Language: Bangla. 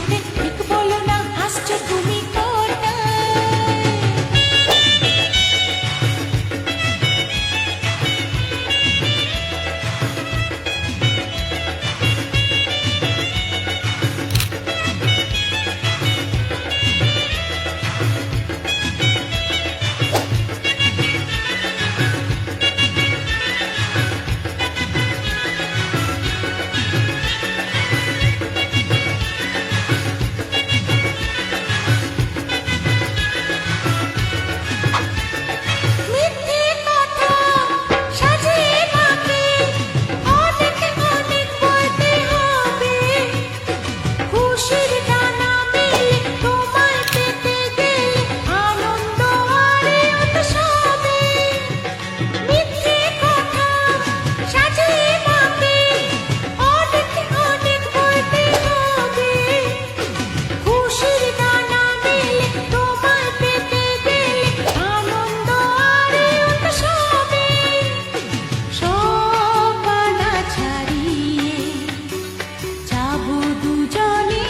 বাড়িতে, ঠিক বলো না হাসছো তুমি কোথায়? মিথ্যে কথা সাজিয়ে মাকে অনেক অনেক বলতে হবে। খুশির ডানা মেলে তোমায় পেতে গেলে আনন্দ আরে উৎসবে। মিথ্যে কথা সাজিয়ে মাকে অনেক অনেক বলতে হবে। খুশির ডানা মেলে তোমায় পেতে গেলে আনন্দ আরে উৎসবে। সব বাধা ছাড়িয়ে যাবো দুজনে